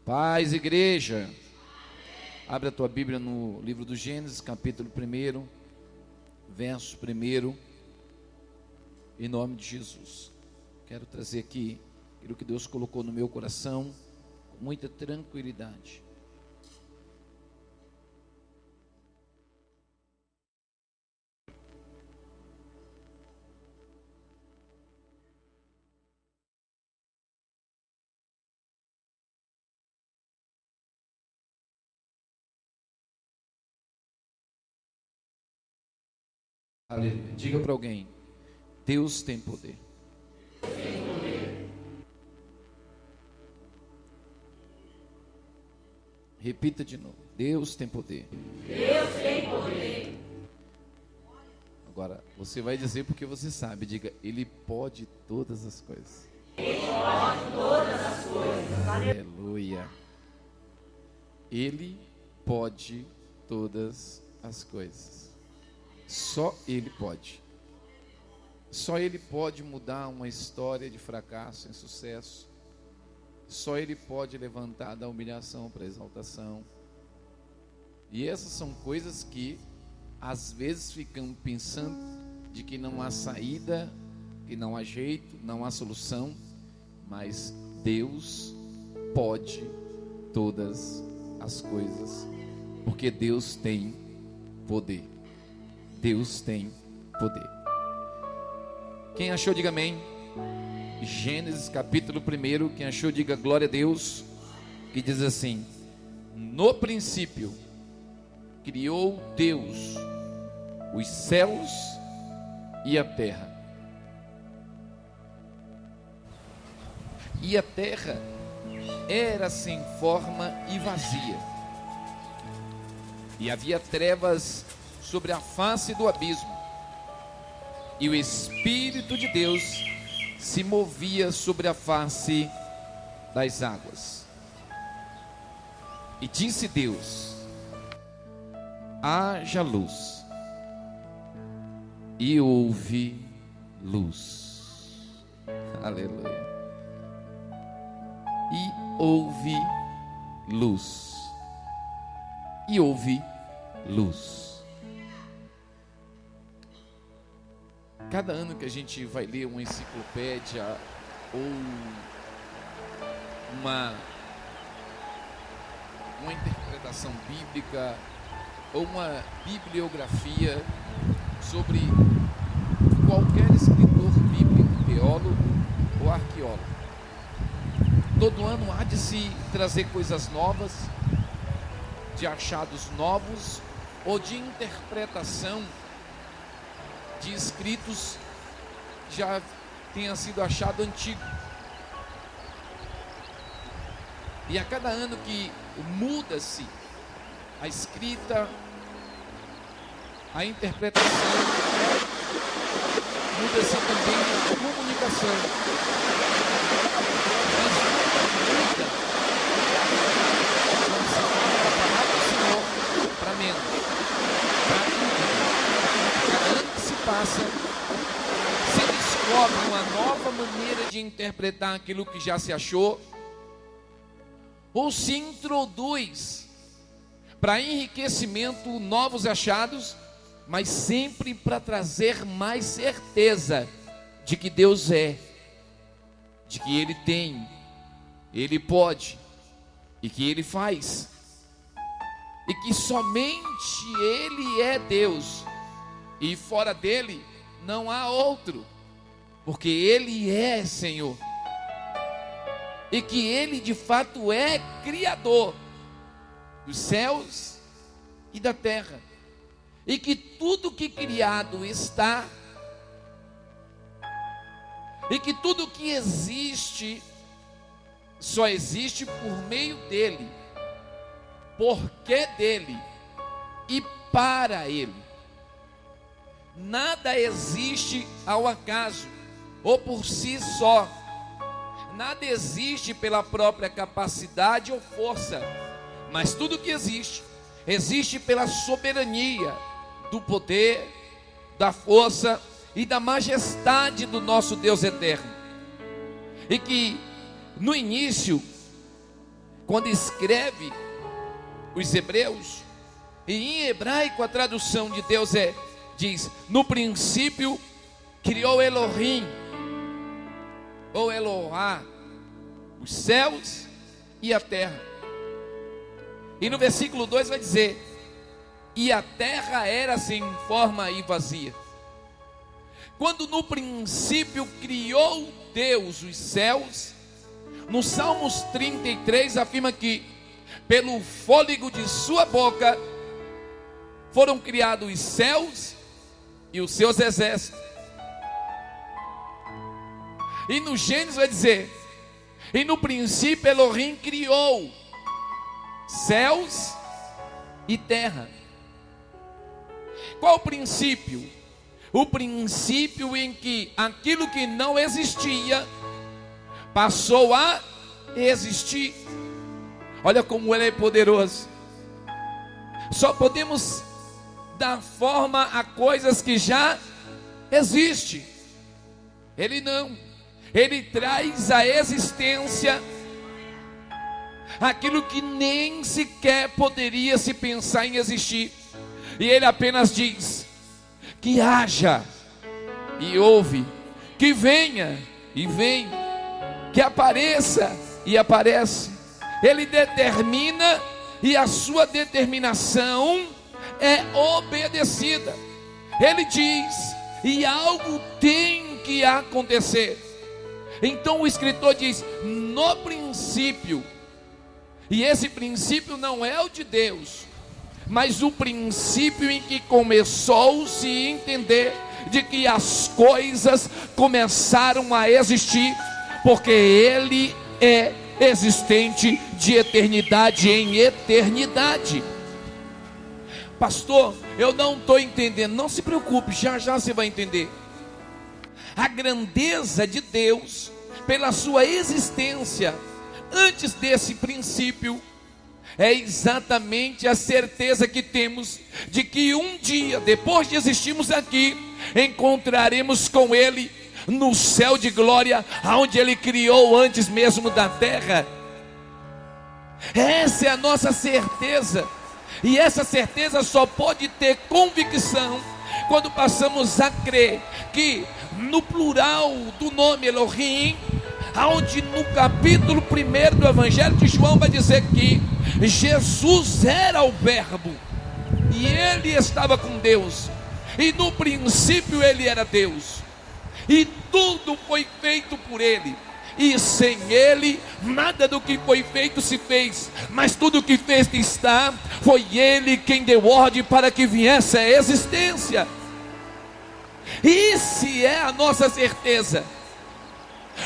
Paz, igreja. Abre a tua Bíblia no livro do Gênesis, capítulo 1, verso 1, em nome de Jesus. Quero trazer aqui aquilo que Deus colocou no meu coração, com muita tranquilidade. Aleluia. Diga para alguém: Deus tem poder. Repita de novo: Deus tem poder. Deus tem poder. Agora, você vai dizer porque você sabe. Diga: Ele pode todas as coisas. Ele pode todas as coisas. Aleluia. Ele pode todas as coisas. Só Ele pode. Só Ele pode mudar uma história de fracasso em sucesso. Só Ele pode levantar da humilhação para a exaltação. E essas são coisas que às vezes ficamos pensando de que não há saída, que não há jeito, não há solução. Mas Deus pode todas as coisas, porque Deus tem poder. Deus tem poder. Quem achou, diga amém. Gênesis capítulo 1, quem achou, diga glória a Deus. Que diz assim: no princípio criou Deus os céus e a terra. E a terra era sem forma e vazia, e havia trevas sobre a face do abismo, e o Espírito de Deus se movia sobre a face das águas. E disse Deus: haja luz, e houve luz. Aleluia. E houve luz. E houve luz. Cada ano que a gente vai ler uma enciclopédia ou uma interpretação bíblica ou uma bibliografia sobre qualquer escritor bíblico, teólogo ou arqueólogo, todo ano há de se trazer coisas novas, de achados novos ou de interpretação de escritos que já tenha sido achado antigo. E a cada ano que muda-se a escrita, a interpretação, muda-se também a comunicação. Mas muda quando se fala da palavra do Senhor para menos, para dúvida. Cada ano que se passa, se descobre uma nova maneira de interpretar aquilo que já se achou, ou se introduz para enriquecimento novos achados, mas sempre para trazer mais certeza de que Deus é, de que Ele tem, Ele pode e que Ele faz, e que somente Ele é Deus, e fora dele não há outro, porque Ele é Senhor, e que Ele de fato é Criador dos céus e da terra, e que tudo que criado está, e que tudo que existe só existe por meio dele, porque dele e para ele. Nada existe ao acaso ou por si só. Nada existe pela própria capacidade ou força, mas tudo que existe, existe pela soberania do poder, da força e da majestade do nosso Deus eterno. E que no início quando escreve os Hebreus, e em hebraico a tradução de Deus diz: no princípio criou Elohim, ou Elohá, os céus e a terra. E no versículo 2 vai dizer: e a terra era sem forma e vazia. Quando no princípio criou Deus os céus, no Salmos 33 afirma que pelo fôlego de sua boca foram criados os céus e os seus exércitos. E no Gênesis vai dizer: e no princípio Elohim criou céus e terra. Qual o princípio? O princípio em que aquilo que não existia passou a existir. Olha como ele é poderoso. Só podemos dar forma a coisas que já existem. Ele não. Ele traz à existência aquilo que nem sequer poderia se pensar em existir. E ele apenas diz: que haja, e houve; que venha, e vem; que apareça, e aparece. Ele determina, e a sua determinação é obedecida. Ele diz, e algo tem que acontecer. Então o escritor diz: no princípio. E esse princípio não é o de Deus, mas o princípio em que começou-se a entender de que as coisas começaram a existir, porque Ele é existente de eternidade em eternidade. Pastor, eu não estou entendendo. Não se preocupe, já já você vai entender. A grandeza de Deus, pela sua existência antes desse princípio, é exatamente a certeza que temos de que um dia, depois de existirmos aqui, encontraremos com Ele no céu de glória, onde Ele criou antes mesmo da terra. Essa é a nossa certeza, e essa certeza só pode ter convicção quando passamos a crer que no plural do nome Elohim, onde no capítulo 1 do Evangelho de João vai dizer que Jesus era o Verbo, e Ele estava com Deus, e no princípio Ele era Deus, e tudo foi feito por Ele, e sem Ele nada do que foi feito se fez, mas tudo que fez está, foi Ele quem deu ordem para que viesse a existência. Isso é a nossa certeza.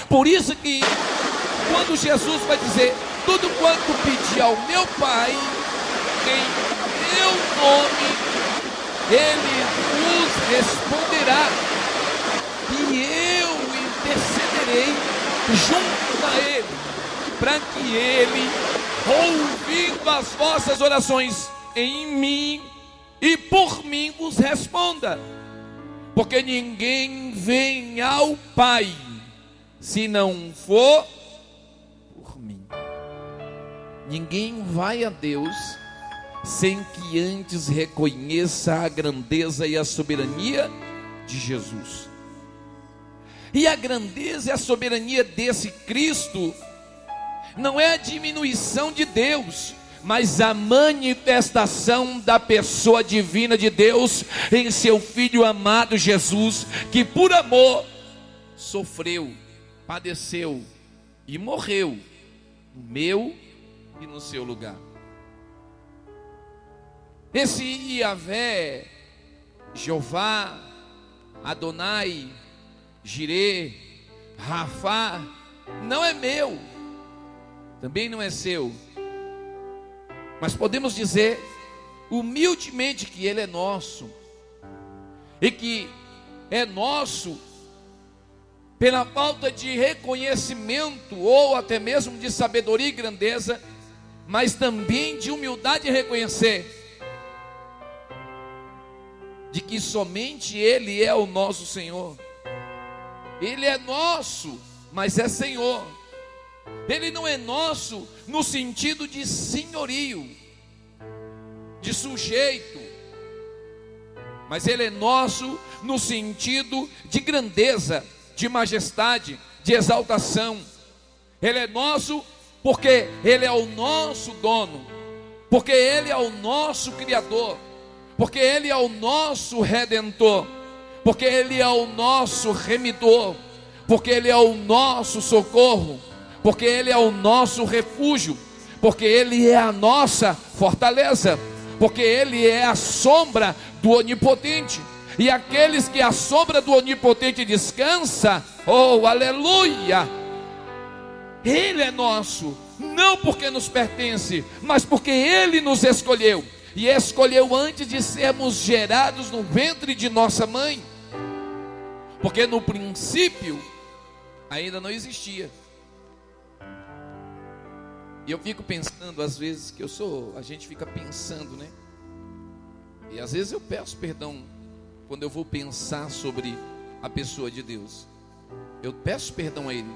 Por isso que quando Jesus vai dizer: tudo quanto pedi ao meu Pai em meu nome, Ele vos responderá, e eu intercederei junto a Ele, para que Ele, ouvindo as vossas orações em mim e por mim, vos responda. Porque ninguém vem ao Pai se não for por mim. Ninguém vai a Deus sem que antes reconheça a grandeza e a soberania de Jesus. E a grandeza e a soberania desse Cristo não é a diminuição de Deus, mas a manifestação da pessoa divina de Deus em seu Filho amado Jesus, que por amor sofreu, padeceu e morreu no meu e no seu lugar. Esse Yahvé, Jeová, Adonai, Jireh, Rafá, não é meu, também não é seu, mas podemos dizer humildemente que Ele é nosso, e que é nosso pela falta de reconhecimento, ou até mesmo de sabedoria e grandeza, mas também de humildade em reconhecer de que somente Ele é o nosso Senhor. Ele é nosso, mas é Senhor. Ele não é nosso no sentido de senhorio, de sujeito, mas Ele é nosso no sentido de grandeza, de majestade, de exaltação. Ele é nosso porque Ele é o nosso dono, porque Ele é o nosso Criador, porque Ele é o nosso Redentor, porque Ele é o nosso Remidor, porque Ele é o nosso socorro, porque Ele é o nosso refúgio, porque Ele é a nossa fortaleza, porque Ele é a sombra do Onipotente. E aqueles que a sombra do Onipotente descansa, oh, aleluia! Ele é nosso, não porque nos pertence, mas porque Ele nos escolheu, e escolheu antes de sermos gerados no ventre de nossa mãe, porque no princípio ainda não existia. E eu fico pensando, às vezes, a gente fica pensando, né? E às vezes eu peço perdão quando eu vou pensar sobre a pessoa de Deus. Eu peço perdão a Ele,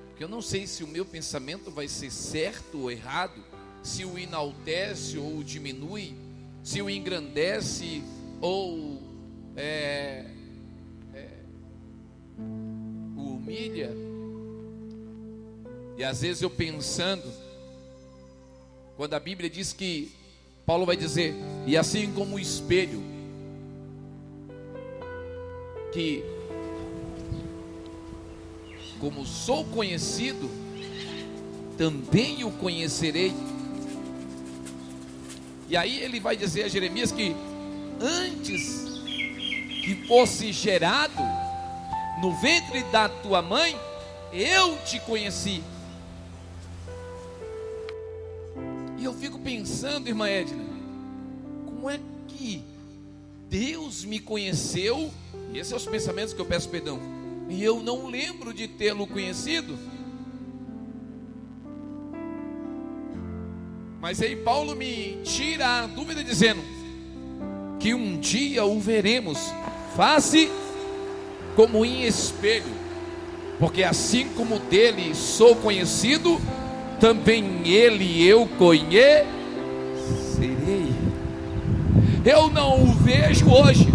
porque eu não sei se o meu pensamento vai ser certo ou errado, se o enaltece ou o diminui, se o engrandece ou o humilha. E às vezes eu pensando, quando a Bíblia diz que Paulo vai dizer, e assim como o espelho, que como sou conhecido, também o conhecerei. E aí ele vai dizer a Jeremias que antes que fosse gerado no ventre da tua mãe, eu te conheci. E eu fico pensando, irmã Edna, como é que Deus me conheceu? E esses são os pensamentos que eu peço perdão, e eu não lembro de tê-lo conhecido. Mas aí Paulo me tira a dúvida dizendo que um dia o veremos face como em espelho, porque assim como dele sou conhecido, também ele eu conhecerei. Eu não o vejo hoje,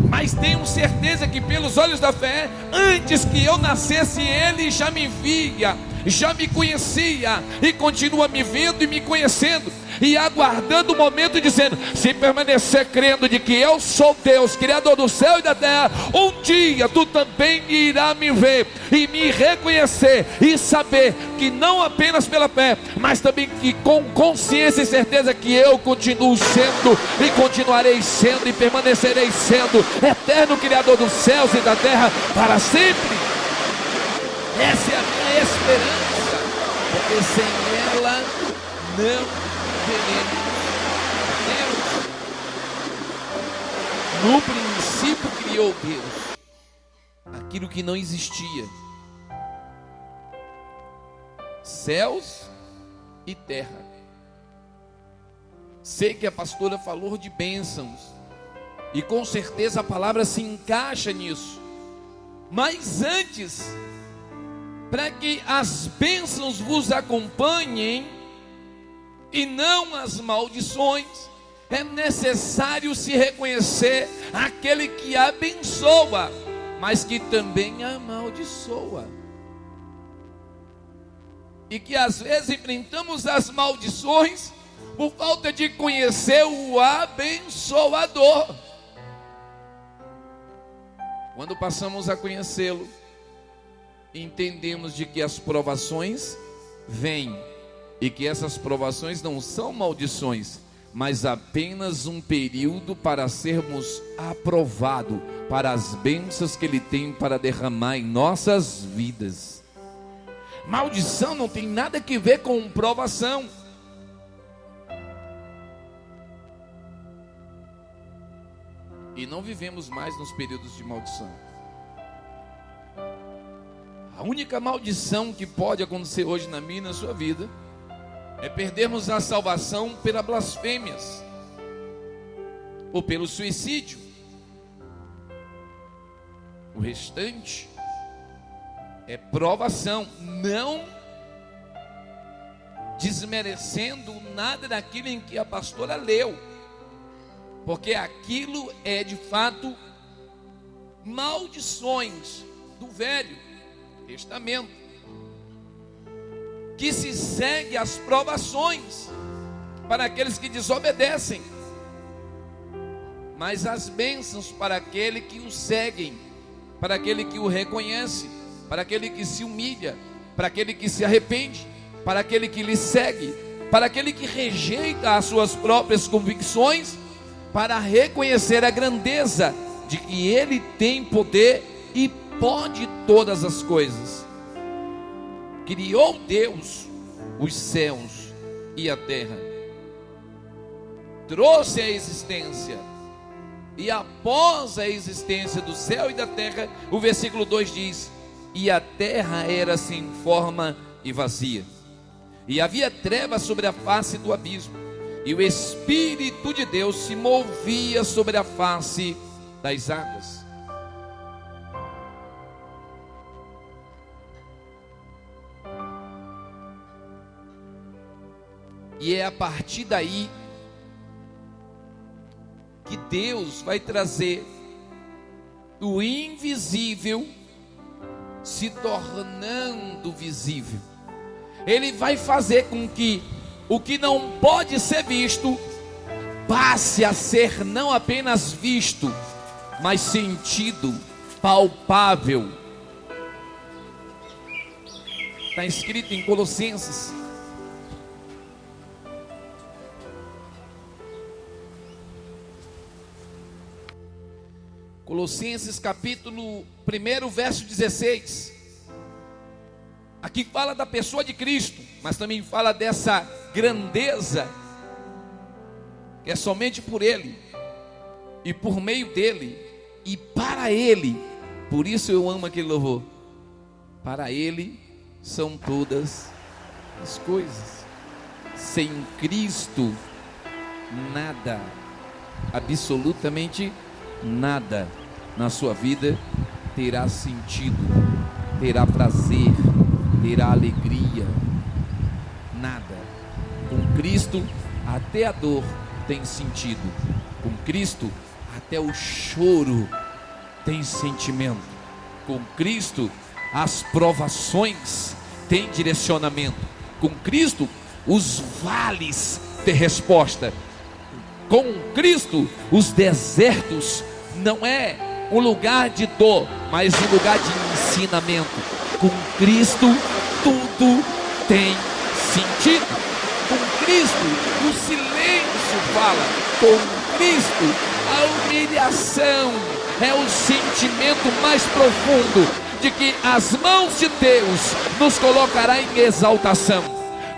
mas tenho certeza que pelos olhos da fé, antes que eu nascesse, Ele já me via, já me conhecia, e continua me vendo e me conhecendo, e aguardando o momento, dizendo: se permanecer crendo de que eu sou Deus, Criador do céu e da terra, um dia tu também irá me ver, e me reconhecer, e saber que não apenas pela fé, mas também que com consciência e certeza que eu continuo sendo, e continuarei sendo, e permanecerei sendo eterno Criador dos céus e da terra para sempre. Essa é a minha esperança, porque sem ela não veremos Deus. No princípio criou Deus aquilo que não existia, céus e terra. Sei que a pastora falou de bênçãos, e com certeza a palavra se encaixa nisso, mas antes, para que as bênçãos vos acompanhem e não as maldições, é necessário se reconhecer aquele que abençoa, mas que também amaldiçoa. E que às vezes enfrentamos as maldições por falta de conhecer o abençoador. Quando passamos a conhecê-lo, entendemos de que as provações vêm, e que essas provações não são maldições, mas apenas um período para sermos aprovados para as bênçãos que Ele tem para derramar em nossas vidas. Maldição não tem nada a ver com provação. E não vivemos mais nos períodos de maldição. A única maldição que pode acontecer hoje na minha e na sua vida é perdermos a salvação pela blasfêmias ou pelo suicídio. O restante é provação, não desmerecendo nada daquilo em que a pastora leu, porque aquilo é de fato maldições do Velho Testamento, que se segue as provações para aqueles que desobedecem, mas as bênçãos para aquele que o seguem, para aquele que o reconhece, para aquele que se humilha, para aquele que se arrepende, para aquele que lhe segue, para aquele que rejeita as suas próprias convicções, para reconhecer a grandeza de que ele tem poder e pode todas as coisas. Criou Deus os céus e a terra, trouxe a existência, e após a existência do céu e da terra, o versículo 2 diz: e a terra era sem forma e vazia, e havia trevas sobre a face do abismo, e o Espírito de Deus se movia sobre a face das águas. E é a partir daí que Deus vai trazer o invisível se tornando visível. Ele vai fazer com que o que não pode ser visto passe a ser não apenas visto, mas sentido, palpável. Está escrito em Colossenses. Colossenses capítulo 1, verso 16. Aqui fala da pessoa de Cristo, mas também fala dessa grandeza que é somente por Ele, e por meio dEle, e para Ele. Por isso eu amo aquele louvor. Para Ele são todas as coisas. Sem Cristo, nada, absolutamente nada na sua vida terá sentido, terá prazer, terá alegria. Nada. Com Cristo, até a dor tem sentido. Com Cristo, até o choro tem sentimento. Com Cristo, as provações têm direcionamento. Com Cristo, os vales têm resposta. Com Cristo, os desertos não é um lugar de dor, mas um lugar de ensinamento. Com Cristo, tudo tem sentido. Com Cristo, o silêncio fala. Com Cristo, a humilhação é o sentimento mais profundo de que as mãos de Deus nos colocará em exaltação.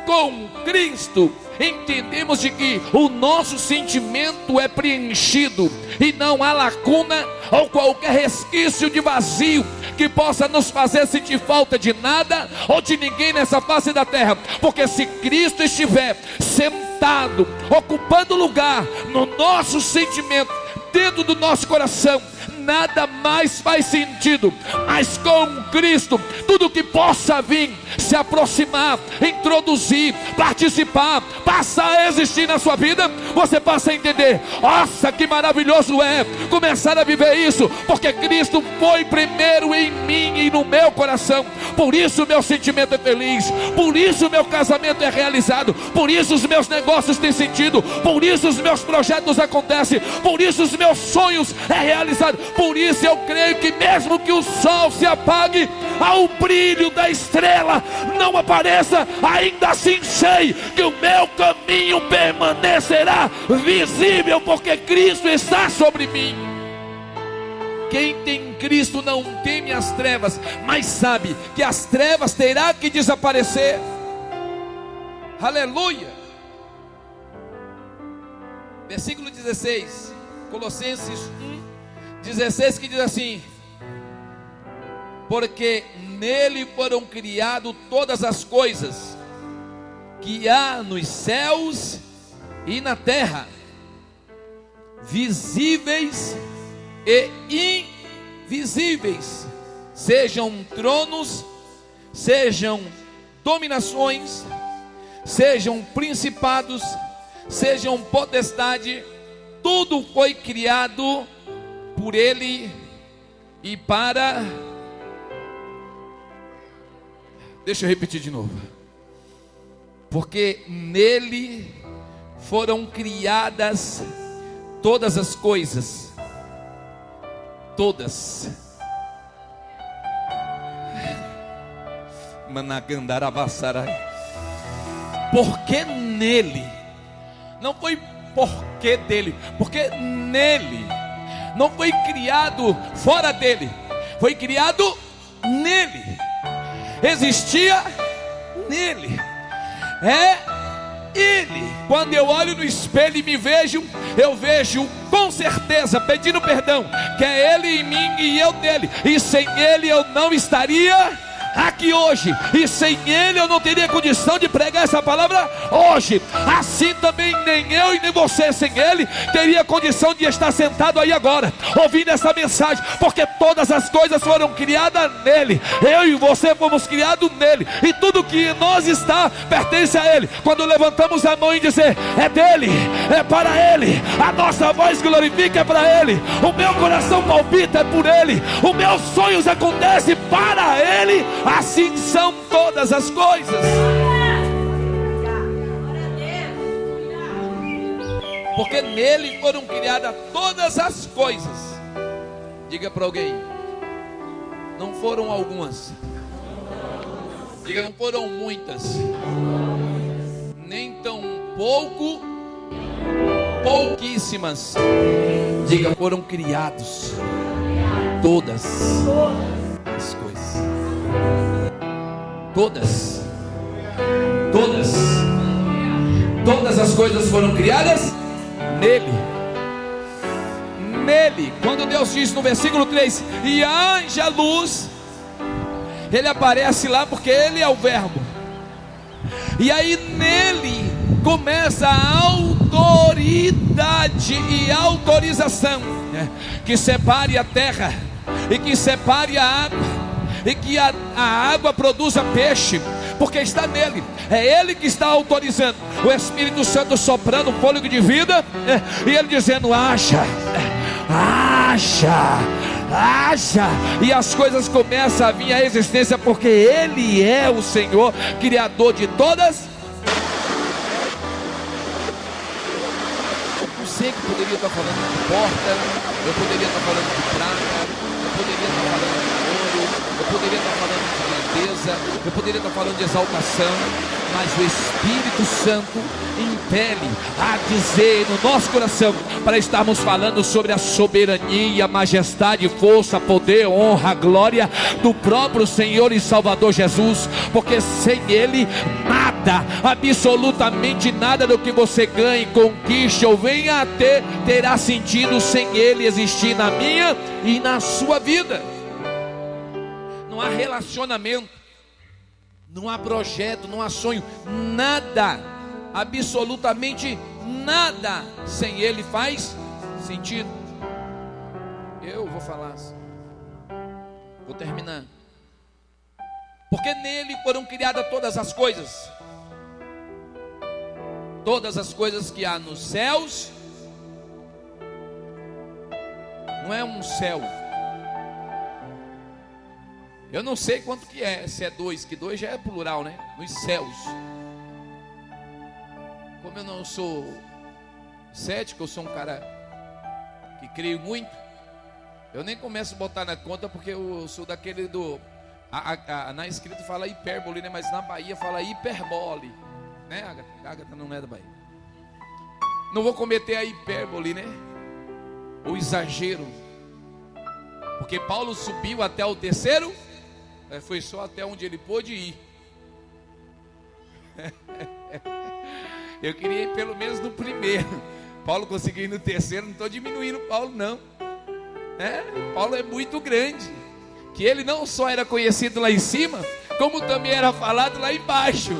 Com Cristo, entendemos de que o nosso sentimento é preenchido e não há lacuna ou qualquer resquício de vazio que possa nos fazer sentir falta de nada ou de ninguém nessa face da terra, porque se Cristo estiver sentado, ocupando lugar no nosso sentimento, dentro do nosso coração, nada mais faz sentido. Mas com Cristo, tudo que possa vir, se aproximar, introduzir, participar, passa a existir na sua vida, você passa a entender: nossa, que maravilhoso é começar a viver isso, porque Cristo foi primeiro em mim e no meu coração. Por isso o meu sentimento é feliz, por isso o meu casamento é realizado, por isso os meus negócios têm sentido, por isso os meus projetos acontecem, por isso os meus sonhos é realizado. Por isso eu creio que mesmo que o sol se apague, ao brilho da estrela não apareça, ainda assim sei que o meu caminho permanecerá visível, porque Cristo está sobre mim. Quem tem Cristo não teme as trevas, mas sabe que as trevas terá que desaparecer. Aleluia. Versículo 16, Colossenses 1:16, que diz assim: porque nele foram criadas todas as coisas que há nos céus e na terra, visíveis e invisíveis, sejam tronos, sejam dominações, sejam principados, sejam potestade, tudo foi criado por Ele e para... Deixa eu repetir de novo. Porque nele foram criadas todas as coisas. Todas. Managandarabassarai. Porque nele. Não foi porque dele. Porque nele. Não foi criado fora dele. Foi criado nele. Existia nele. É Ele. Quando eu olho no espelho e me vejo, eu vejo com certeza, pedindo perdão, que é Ele em mim e eu nele. E sem Ele eu não estaria aqui hoje, e sem Ele eu não teria condição de pregar essa palavra hoje. Assim também nem eu e nem você sem Ele teria condição de estar sentado aí agora ouvindo essa mensagem, porque todas as coisas foram criadas nele. Eu e você fomos criados nele, e tudo que em nós está pertence a Ele. Quando levantamos a mão e dizer é dele, é para Ele, a nossa voz glorifica é para Ele, o meu coração palpita é por Ele, os meus sonhos acontecem para Ele. Assim são todas as coisas. Porque nele foram criadas todas as coisas. Diga para alguém: não foram algumas. Diga: não foram muitas. Nem tão pouco, pouquíssimas. Diga: foram criados todas as coisas. Todas as coisas foram criadas nele. Quando Deus diz no versículo 3: e haja luz, Ele aparece lá porque Ele é o verbo. E aí nele começa a autoridade e autorização, que separe a terra e que separe a água, e que a água produza peixe, porque está nele. É Ele que está autorizando, o Espírito Santo soprando fôlego de vida, e Ele dizendo: haja, e as coisas começam a vir à existência, porque Ele é o Senhor, Criador de todas. Eu sei que poderia estar falando de porta, eu poderia estar falando de prata, eu poderia estar falando de ouro, eu poderia estar falando de grandeza, eu poderia estar falando de exaltação, mas o Espírito Santo impele a dizer no nosso coração, para estarmos falando sobre a soberania, majestade, força, poder, honra, glória do próprio Senhor e Salvador Jesus, porque sem Ele nada, absolutamente nada do que você ganhe, conquiste ou venha a ter, terá sentido sem Ele existir na minha e na sua vida. Não há relacionamento, não há projeto, não há sonho, nada, absolutamente nada sem Ele faz sentido. Eu vou falar assim, vou terminar. Porque nele foram criadas todas as coisas. Todas as coisas que há nos céus. Não é um céu. Eu não sei quanto que é, se é dois, que dois já é plural, né? Nos céus. Como eu não sou cético, eu sou um cara que creio muito, eu nem começo a botar na conta, porque eu sou daquele do... na escrita fala hipérbole, né? Mas na Bahia fala hiperbole, né, Agatha? Agatha não é da Bahia. Não vou cometer a hipérbole, né? O exagero. Porque Paulo subiu até o terceiro, foi só até onde ele pôde ir. Eu queria ir pelo menos no primeiro. Paulo conseguiu ir no terceiro. Não estou diminuindo Paulo, não. Paulo é muito grande. Que ele não só era conhecido lá em cima, como também era falado lá embaixo.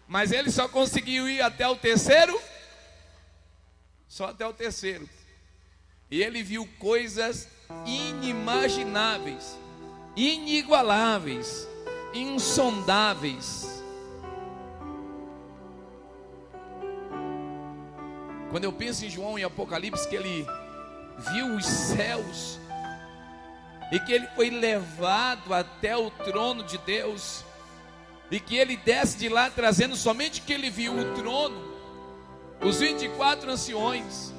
Mas ele só conseguiu ir até o terceiro. Só até o terceiro. E ele viu coisas inimagináveis, inigualáveis, insondáveis. Quando eu penso em João em Apocalipse, que ele viu os céus e que ele foi levado até o trono de Deus, e que ele desce de lá trazendo somente que ele viu o trono, os 24 anciões,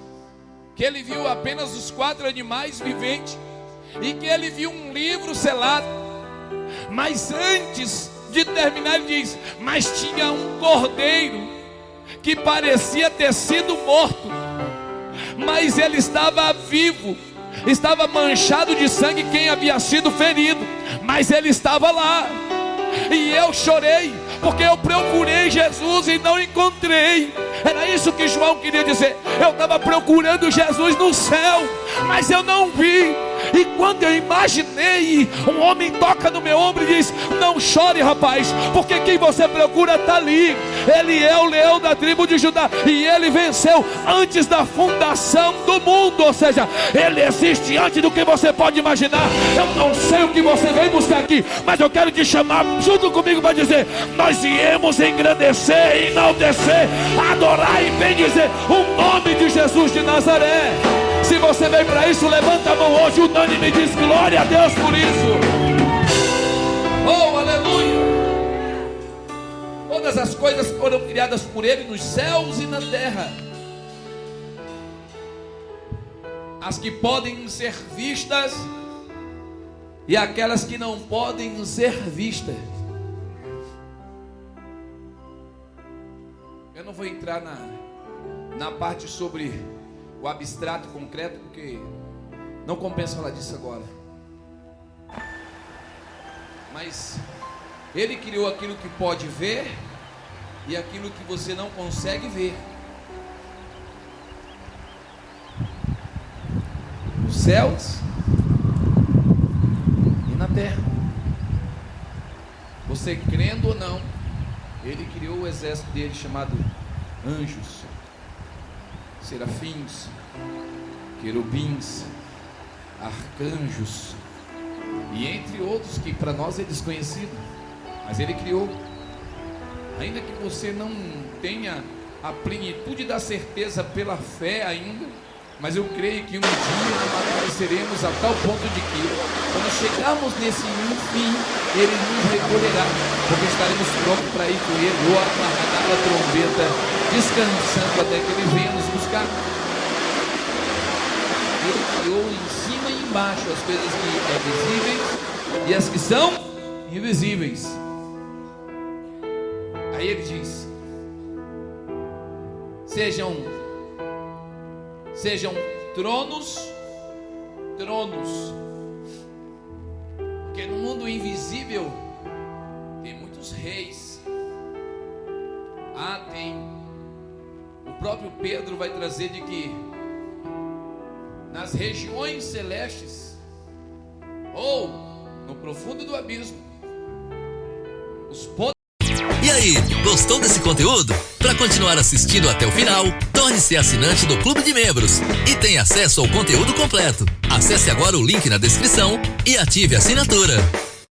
que ele viu apenas os 4 animais viventes, e que ele viu um livro selado. Mas antes de terminar ele diz: mas tinha um cordeiro que parecia ter sido morto, mas ele estava vivo, estava manchado de sangue quem havia sido ferido, mas ele estava lá. E eu chorei, porque eu procurei Jesus e não encontrei. Era isso que João queria dizer. Eu estava procurando Jesus no céu, mas eu não vi. E quando eu imaginei, um homem toca no meu ombro e diz: não chore, rapaz, porque quem você procura está ali. Ele é o leão da tribo de Judá, e ele venceu antes da fundação do mundo. Ou seja, ele existe antes do que você pode imaginar. Eu não sei o que você veio buscar aqui, mas eu quero te chamar junto comigo para dizer: nós viemos engrandecer, enaltecer, adorar e bendizer o nome de Jesus de Nazaré. Se você veio para isso, levanta a mão hoje unânime e diz: glória a Deus por isso. Oh, aleluia. Todas as coisas foram criadas por Ele nos céus e na terra, as que podem ser vistas e aquelas que não podem ser vistas. Eu não vou entrar na parte sobre o abstrato concreto, porque não compensa falar disso agora. Mas Ele criou aquilo que pode ver e aquilo que você não consegue ver. Nos céus e na terra. Você crendo ou não, Ele criou o exército dele chamado anjos, serafins, querubins, arcanjos, e entre outros que para nós é desconhecido, mas Ele criou. Ainda que você não tenha a plenitude da certeza pela fé ainda, mas eu creio que um dia amadureceremos a tal ponto de que, quando chegarmos nesse fim, Ele nos recolherá, porque estaremos prontos para ir com Ele, ou amarrar a trombeta, descansando até que Ele venha nos buscar. Ele criou em cima e embaixo as coisas que são visíveis e as que são invisíveis. Aí Ele diz: sejam tronos, porque no mundo invisível tem muitos reis. Tem o próprio Pedro vai trazer de que nas regiões celestes, ou no profundo do abismo, os poderes. E aí, gostou desse conteúdo? Para continuar assistindo até o final, torne-se assinante do Clube de Membros e tenha acesso ao conteúdo completo. Acesse agora o link na descrição e ative a assinatura.